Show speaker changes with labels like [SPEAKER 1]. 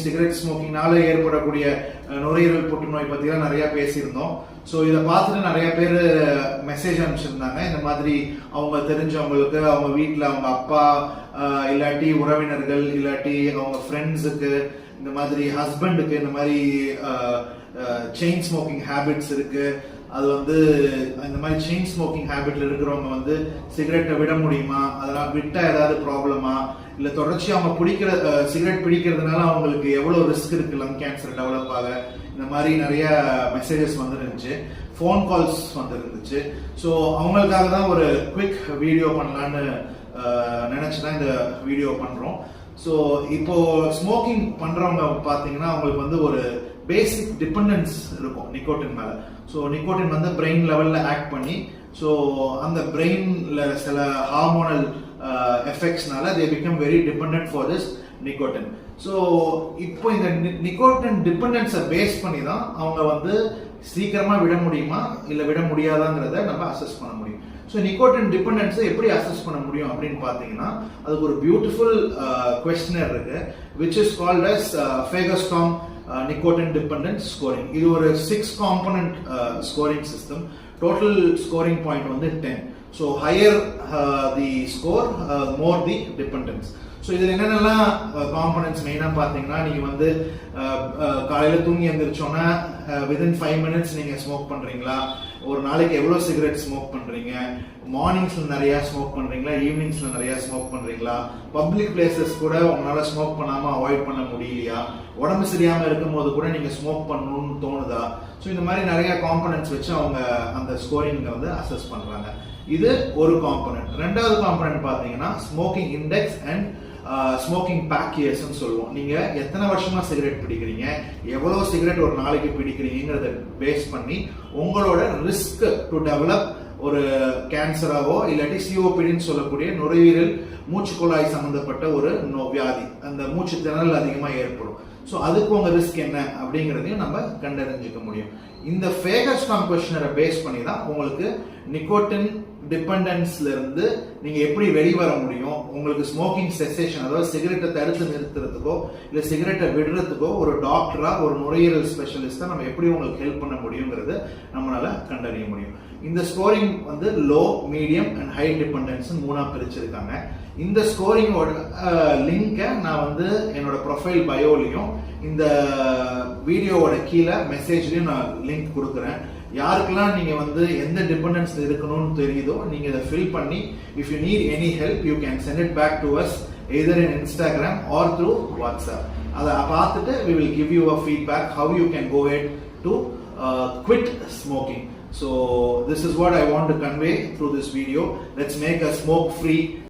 [SPEAKER 1] Cigarette ஸ்மோக்கிங்னால ஏற்படக்கூடிய நுரையீரல் புற்றுநோய் பற்றிலாம் நிறைய பேசியிருந்தோம். ஸோ இதை பார்த்துட்டு நிறைய பேர் மெசேஜ் அனுப்பிச்சிருந்தாங்க. இந்த மாதிரி அவங்க தெரிஞ்சவங்களுக்கு, அவங்க வீட்டில் அவங்க அப்பா இல்லாட்டி உறவினர்கள் இல்லாட்டி அவங்க ஃப்ரெண்ட்ஸுக்கு, இந்த மாதிரி ஹஸ்பண்டுக்கு இந்த மாதிரி செயின் ஸ்மோக்கிங் ஹேபிட்ஸ் இருக்கு. அது வந்து இந்த மாதிரி செயின் ஸ்மோக்கிங் ஹேபிட்ல இருக்கிறவங்க சிகரெட்டை விட முடியுமா, அதெல்லாம் விட்டா ஏதாவது ப்ராப்ளமா, இல்ல தொடர்ச்சி அவங்க சிகரெட் பிடிக்கிறதுனால அவங்களுக்கு எவ்வளவு ரிஸ்க் இருக்கு லங் கேன்சர் டெவலப் ஆக, இந்த மாதிரி நிறைய மெசேஜஸ் வந்துருந்துச்சு, ஃபோன் கால்ஸ் வந்துருந்துச்சு. ஸோ அவங்களுக்காக தான் ஒரு குவிக் வீடியோ பண்ணலான்னு நினைச்சுதான் இந்த வீடியோ பண்றோம். ஸோ இப்போ ஸ்மோக்கிங் பண்றவங்க பாத்தீங்கன்னா அவங்களுக்கு ஒரு பேசிக் டிபெண்டன்ஸ் இருக்கும் நிக்கோட்டின் மேல. ஸோ நிக்கோட்டின் பிரெயின் லெவல்ல ஆக்ட் பண்ணி, ஸோ அந்த பிரெயின்ல சில ஹார்மோனல் எஃபெக்ட்ஸ்னால they become very dependent for this nicotine. So இப்போ இந்த நிக்கோட்டின் டிபெண்டன்ஸை பேஸ் பண்ணி தான் அவங்க சீக்கிரமா விட முடியுமா இல்ல விட முடியாதாங்கிறத நம்ம அசஸ் பண்ண முடியும். ஸோ நிக்கோட்டின் டிபெண்டன்ஸை எப்படி அசஸ் பண்ண முடியும் அப்படின்னு பார்த்தீங்கன்னா அதுக்கு ஒரு பியூட்டிஃபுல் கொஸ்டினர் இருக்கு, which is called as Fagerstrom nicotine dependence scoring. இது ஒரு 6 component scoring system. Total scoring point 10. So higher the score more the dependence. So இதில் என்னென்னலாம் காம்பனன்ட்ஸ் மெயினாக பார்த்தீங்கன்னா, நீங்கள் காலையில் தூங்கி எழுந்திரிச்சோன்னா வித்தின் 5 minutes நீங்கள் ஸ்மோக் பண்ணுறீங்களா, ஒரு நாளைக்கு எவ்வளோ சிகரெட் ஸ்மோக் பண்ணுறீங்க, மார்னிங்ஸ்ல நிறையா ஸ்மோக் பண்ணுறீங்களா, ஈவினிங்ஸ்ல நிறையா ஸ்மோக் பண்ணுறீங்களா, பப்ளிக் பிளேசஸ் கூட உங்களால் ஸ்மோக் பண்ணாமல் அவாய்ட் பண்ண முடியலையா, உடம்பு சரியாமல் இருக்கும்போது கூட நீங்கள் ஸ்மோக் பண்ணணும்னு தோணுதா. ஸோ இந்த மாதிரி நிறைய காம்பனன்ட்ஸ் வச்சு அவங்க அந்த ஸ்கோரிங்கை அசஸ் பண்ணுறாங்க. இது ஒரு காம்பனன்ட். ரெண்டாவது காம்பனன்ட் பார்த்தீங்கன்னா smoking index and smoking pack இயர்ஸ்னு சொல்லுவோம். நீங்க எத்தனை வருஷமா சிகரெட் பிடிக்கிறீங்க, எவ்வளவு சிகரெட் ஒரு நாளைக்கு பிடிக்கிறீங்கிறத பேஸ் பண்ணி உங்களோட ரிஸ்க் டு டெவலப் ஒரு கேன்சராவோ இல்லாட்டி சிஓபிடின்னு சொல்லக்கூடிய நுரையீரல் மூச்சு குழாய் சம்பந்தப்பட்ட ஒரு வியாதி, அந்த மூச்சு திணறல் அதிகமாக ஏற்படும். ஸோ அதுக்கு உங்க ரிஸ்க் என்ன அப்படிங்கிறதையும் நம்ம கண்டறிஞ்சிக்க முடியும். இந்த ஃபேகஸ்டாம் கொஸ்டினரை பேஸ் பண்ணி தான் உங்களுக்கு நிக்கோட்டின் டிபெண்டன்ஸ்ல இருந்து நீங்க எப்படி வெளிவர முடியும், உங்களுக்கு ஸ்மோக்கிங் செசேஷன், அதாவது சிகரெட்டை தடுத்து நிறுத்துறதுக்கோ இல்ல சிகரெட்டை விடுறதுக்கோ ஒரு டாக்டரா ஒரு நுரையீரல் ஸ்பெஷலிஸ்டா நம்ம எப்படி உங்களுக்கு ஹெல்ப் பண்ண முடியுங்கிறது நம்மளால கண்டறிய முடியும். இந்த scoring low, medium and high dependence 3ஆ பிரிச்சிருக்காங்க. இந்த ஸ்கோரிங்கோட லிங்கை நான் என்னோட ப்ரொஃபைல் பயோலையும் இந்த வீடியோவோட கீழே மெசேஜ்லயும் நான் லிங்க் கொடுக்குறேன். யாருக்கெல்லாம் நீங்க எந்த டிபெண்டன்ஸ் இருக்கணும்னு தெரியுதோ நீங்க இதை ஃபில் பண்ணி, if you need any help you can send it back to us either in Instagram or through WhatsApp. அதை பார்த்துட்டு we will give you a feedback how you can go ahead to quit smoking. So this is what I want to convey through this video. Let's make a smoke free